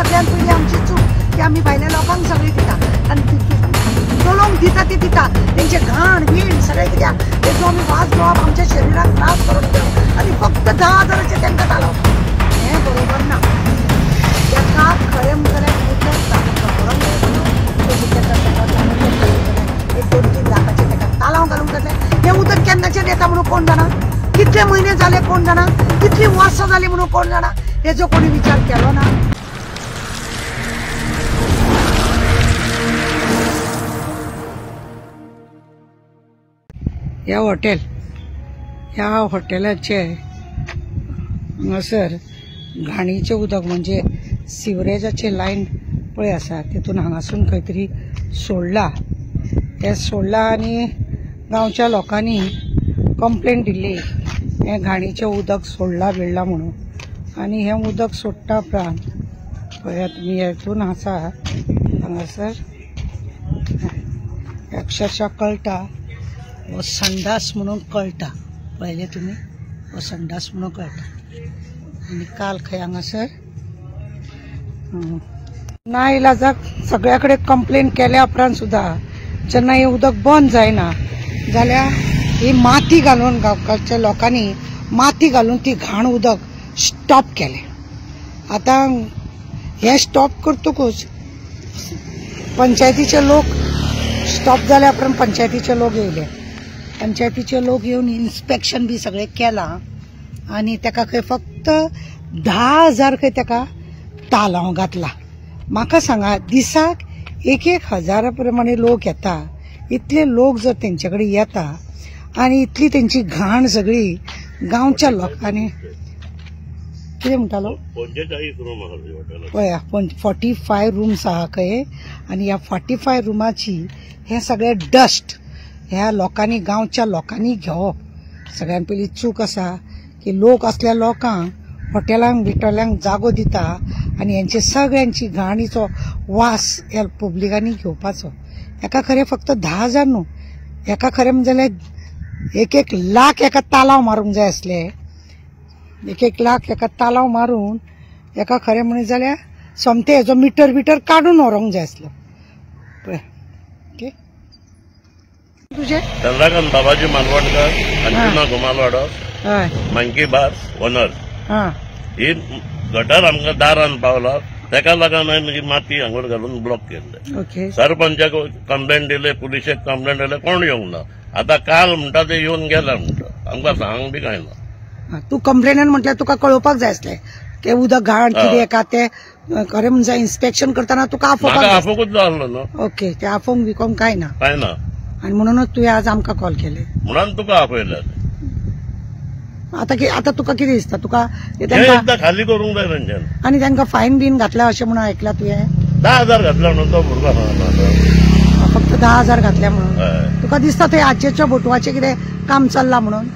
सगळ्यात पयली आमची चूक की आम्ही भायल्या लोकांक सगळे दिता आनी चलोवंक दिता ते दिता तेंचे घाण बीण सगळे कित्याक तेजो आमी वास घेवप आमच्या शरिराक त्रास करून घेवप आनी फक्त 10,000चे तांकां घालप हें बरोबर ना। ताका खरें म्हणल्यार एक 2-3 लाखाचे ताका तालाव घालूंक जातलें। हें उदक केन्नाचेर येता म्हणून कोण जाणा, कितले म्हयने जाले कोण जाणा, कितली वर्सां जाली म्हणून कोण जाणा, हेजो कोणी विचार केलो ना। ह्या हॉटेलाचे हांगासर घाणीचें उदक म्हणजे सिवरेजाची लायन पळय आसा तितून हांगासून खंय तरी सोडला। हें सोडला आनी गांवच्या लोकांनी कंप्लेंट दिल्ली हें घाणीचें उदक सोडला बिडला म्हणून। आनी हें उदक सोडटा उपरांत पळयात तुमी हेतून आसा हांगासर अक्षरशः कळटा हो संडास म्हणून कळटा, पळयलें तुमी हो संडास म्हणून कळटा। आनी काल खंय हांगासर ना इलाजाक सगळ्या कडेन कंप्लेंट केल्या उपरांत सुद्दां जेन्ना हें उदक बंद जायना जाल्यार ही माती घालून गांवच्या लोकांनी माती घालून ती घाण उदक स्टॉप केलें। आतां हे स्टॉप करतकूच पंचायतीचे लोक स्टॉप जाल्या उपरांत पंचायतीचे लोक येयले, पंचायतीचे लोक येवन इन्स्पेक्शन बी सगळें केलां आनी ताका खंय फक्त 10,000 खंय ताका तालाव घातला। म्हाका सांगा दिसाक 1,000 प्रमाणे लोक येता, इतले लोक जर तेंचे कडेन येता आनी इतली तेंची घाण सगळी गांवच्या लोकांनी कितें म्हणटालो 45 रूम पळया 45 रूम्स आहा खंय आनी ह्या 45 रुमाची हे सगळे डस्ट ह्या लोकांनी गांवच्या लोकांनी घेवप। सगळ्यात पयली चूक आसा की लोक असल्या लोकांक हॉटेलांक बिटोल्यांक जागो दिता आनी यांची सगळ्यांची घाणीचो वास ह्या पब्लिकांनी घेवपाचो। हेका खरें फक्त 10,000 न्हू, हेका खरें म्हणजे जाल्यार 1 लाख हेका तालाव मारूंक जाय आसले। 1 लाख हेका तालाव मारून हेका खरें म्हणत जाल्यार सोमतें हेजो मिटर बिटर काडून व्हरोंक जाय आसलो। पळय तुझे चंद्रकांत बाबाजी मालवणकर, अंजुना घुमालवाडो, मंकी बार ओनर। ही गटर आमकां दारान पावला तेका लागून हांवें माती हांगोर घालून ब्लॉक केल्ले। सरपंचाक कंप्लेंट दिले, पुलिशेक कंप्लेंट दिले, कोण येवंक ना। आता काल म्हणटा ते येवन गेला म्हणटा, आमकां सांगूंक बी कांय ना। तूं कंप्लेनंट म्हटल्यार तुका कळोवपाक जाय आसलें की उदक घाण कितें का ते खरें म्हणजे इन्स्पेक्शन करतना तुका आफोकूच जालो न्हू। ओके, ते आफोंक बिकोंक काय ना आनी म्हणूनच तुवें आज आमकां कॉल केले म्हणून तुका आपयले। आता तुका कितें दिसता, तुका खाली करूंक जाय तेंच्यान आनी तांकां फायन बीन घातल्या अशें म्हणून आयकलां तुवें? 10,000 घातल्या म्हणून तो भुरगो फक्त 10,000 घातल्या म्हणून तुका दिसता थंय आजचेच्या बोटवाचें कितें काम चल्लां म्हणून?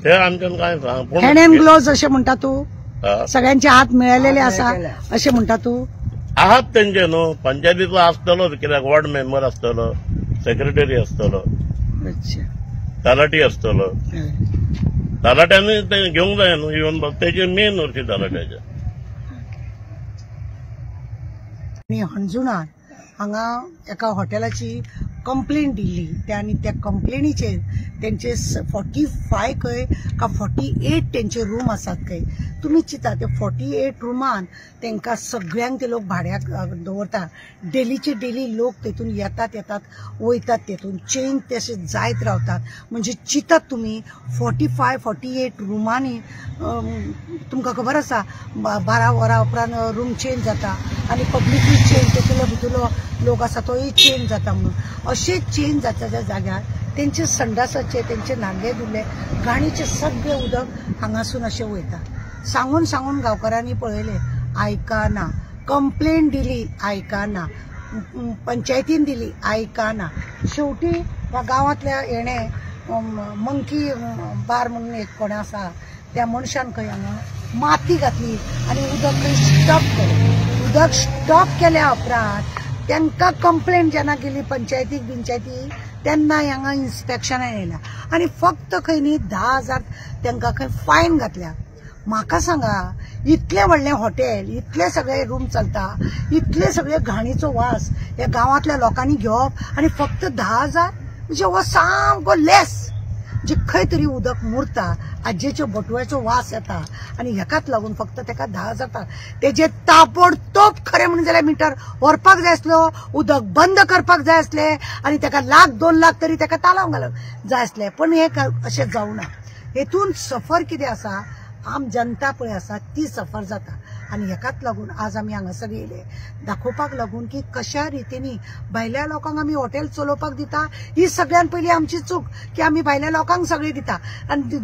ते आमच्यान कांय सांग हँड एंड ग्लोव्ज अशें म्हणटा तूं? सगळ्यांचे हात मिळालेले आसा अशें म्हणटा तूं? आहात तेंचे न्हू, पंचायतीचो आसतलो कित्याक वॉर्ड मेंबर आसतलो, सेक्रेटरी आसतलो, तलाटी आसतलो, तलाट्यांनी ते घेवंक जाय न्हू। इवन तेजे मेन हरशी तलाट्याचे। आनी हणजुणा हांगा एका हॉटेलाची कंप्लेंट दिल्ली आनी त्या कंप्लेनीचेर तेंचे 45 खंय का 48 तेंचे रूम आसात खंय। तुमी चिंता ते 48 रुमान तेंकां सगळ्यांक ते लोक भाड्याक दवरता। डेलीचे डेली लोक तेतून येतात वयतात, तेतून चेंज तशे जायत रावतात। म्हणजे चिंतात तुमी 45-48 रुमांनी तुमकां खबर आसा 12 वरां उपरांत रूम चेंज जाता आनी पब्लिकूय चेंज तेतूंतलो भितरलो लोक आसा तोय चेंज जाता म्हणून। अशें चेंज जाता जाग्यार तेंचे संडासाचे तेंचे नाल्ले दुल्ले घाणीचे सगळे उदक हांगासून अशें वयता। सांगून गांवकारांनी पळयले आयकाना, कंप्लेंट दिली आयकाना, पंचायतीन दिली आयकाना। शेवटी ह्या गांवांतल्या हेणे मंकी बार म्हणून एक कोण आसा त्या मनशान खंय हांगा माती घातली आनी उदक खंय स्टॉप केलें। उदक स्टॉप केल्या उपरांत तांकां कंप्लेंट जेन्ना गेली पंचायतीक तेन्ना हांगा इन्स्पेक्शनान येयला आनी फक्त खंय न्ही 10,000 तांकां खंय फायन घातल्या। म्हाका सांगा, इतले व्हडले हॉटेल, इतले सगळे रूम चलता, इतले सगळे घाणीचो वास या गावातल्या लोकांनी घेवप आणि फक्त 10,000 म्हणजे हो सामको लेस. जे खंय तरी उदक मुरता, आज्जेच्या बटव्याचो वास येता आणि हेकाच लागून फक्त तेका 10,000. तेजे ताबडतोब खरें म्हणून जाल्यार मिटर व्हरपाक जाय आसलो, उदक बंद करपाक जाय आसले आणि तेका 1,00,000-2 लाख तरी तेका तालाव घालूंक जाय आसले. पण हे अशें जावना. हेतून सफर कितें आसा, आम जनता पळय आसा ती सफर जाता आणि हेकाच लागून आज आमी हांगासर येयले दाखोवपाक लागून की कशा रितीनी भायल्या लोकांक आमी हॉटेल चलोवपाक दिता. ही सगळ्यान पयली आमची चूक की आमी भायल्या लोकांक सगळी दिता आणि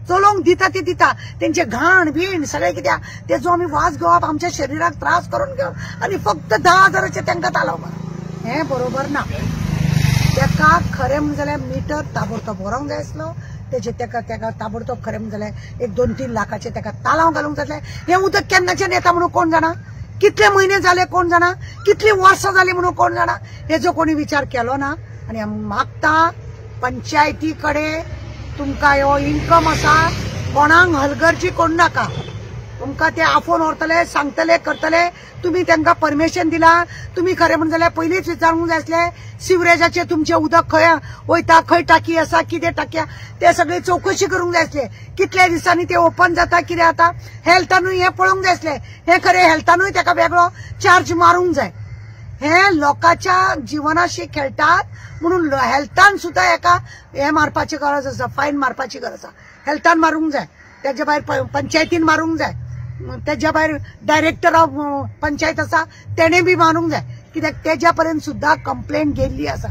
चलोवंक दिता ती दिता तेंचे घाण बीण सगळे कित्याक तेजो आमी वास घेवप, आमच्या शरिराक त्रास करून घेवप आणि फक्त 10,000चे तांकां तालाव मारप, हें बरोबर ना. तेका खरें म्हणून जाल्यार मिटर ताबडतोब व्हरोंक जाय आसलो. तेका ताबडतोब खरें म्हणून जाल्यार 1-2-3 लाखाचे तेका तालाव घालूंक जाय. हें उदक केन्नाच्यान येता म्हणून कोण जाणा, कितले म्हयने जाले कोण जाणा, कितली वर्सां जाली म्हणून कोण जाणा, हेजो कोणी विचार केलो ना. आनी आमी मागता पंचायती कडेन तुमकां ह्यो इन्कम आसा कोणाक हलगर्जी करूं नाका. तुमकां ते आफोवन व्हरतले, सांगतले, करतले. तुम्ही तांकां परमिशन दिला. तुम्ही खरें म्हणून जाल्यार पयलींच विचारूंक जाय आसलें सिवरेजाचे तुमचे उदक खंय वयता, खंय टाकी आसा, कितें टाकया, ते सगळी चौकशी करूंक जाय आसली. कितल्या दिसांनी ते ओपन जाता, कितें जाता, हेल्थानूय हें पळोवंक जाय आसलें. हें खरें हेल्थानूय ताका वेगळो चार्ज मारूंक जाय. हे लोकांच्या जिवनाशी खेळटात म्हणून हेल्थान सुद्धा एका हे मारपाची गरज आसा, फायन मारपाची गरज आसा. हेल्थान मारूंक जाय, तेच्या भायर पंचायतीन मारूंक जाय, तेच्या भायर डायरेक्टर ऑफ पंचायत आसा तेणे बी मारूंक जाय. कित्याक तेच्या पर्यंत सुद्धा कंप्लेंट गेल्ली आसा.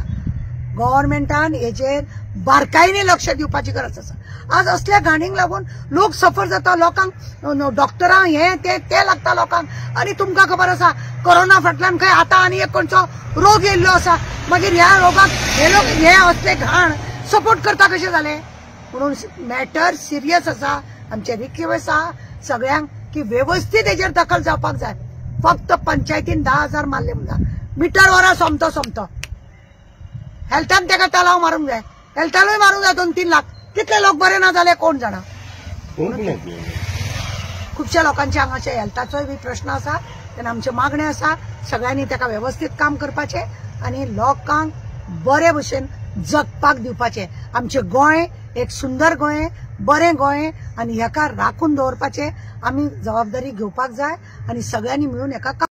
गव्हर्नमेंटान हेचेर बारकायेन लक्ष दिवपाची गरज आसा. आज असल्या घाणीक लागून लोक सफर जाता, लोकांक डॉक्टरां हे ते लागता लोकांक. आणि तुमकां खबर आसा कोरोना फाटल्यान खंय आतां आनी एक खंयचो रोग येयल्लो आसा. मागीर ह्या रोगाक हे लोक हे असले घाण सपोर्ट करता कशें जालें. म्हणून मॅटर सिरियस आसा. आमचे रिक्वेस्ट आसा सगळ्यांक की व्यवस्थित हेचेर दखल जावपाक जाय. फक्त पंचायतीन 10,000 मारले म्हणटा, मिटर वरां सोमतो. हेल्थान तेका तालाव मारूंक जाय, हेल्थानूय मारूंक जाय 2-3 लाख. कितले लोक बरे ना जाले कोण जाणा. खुबशा लोकांचे हांगाचे हेल्थाचोय बी प्रश्न आसा. तेन्ना आमचे मागणे आसा सगळ्यांनी तेका व्यवस्थित काम करपाचे आणि लोकांक बरे भशेन जगपाक दिवपाचे. आमचे गोंय एक सुंदर गोंय, बरें गोंय आणि हेका राखून दवरपाचे आमी जबाबदारी घेवपाक जाय आणि सगळ्यांनी मिळून हेका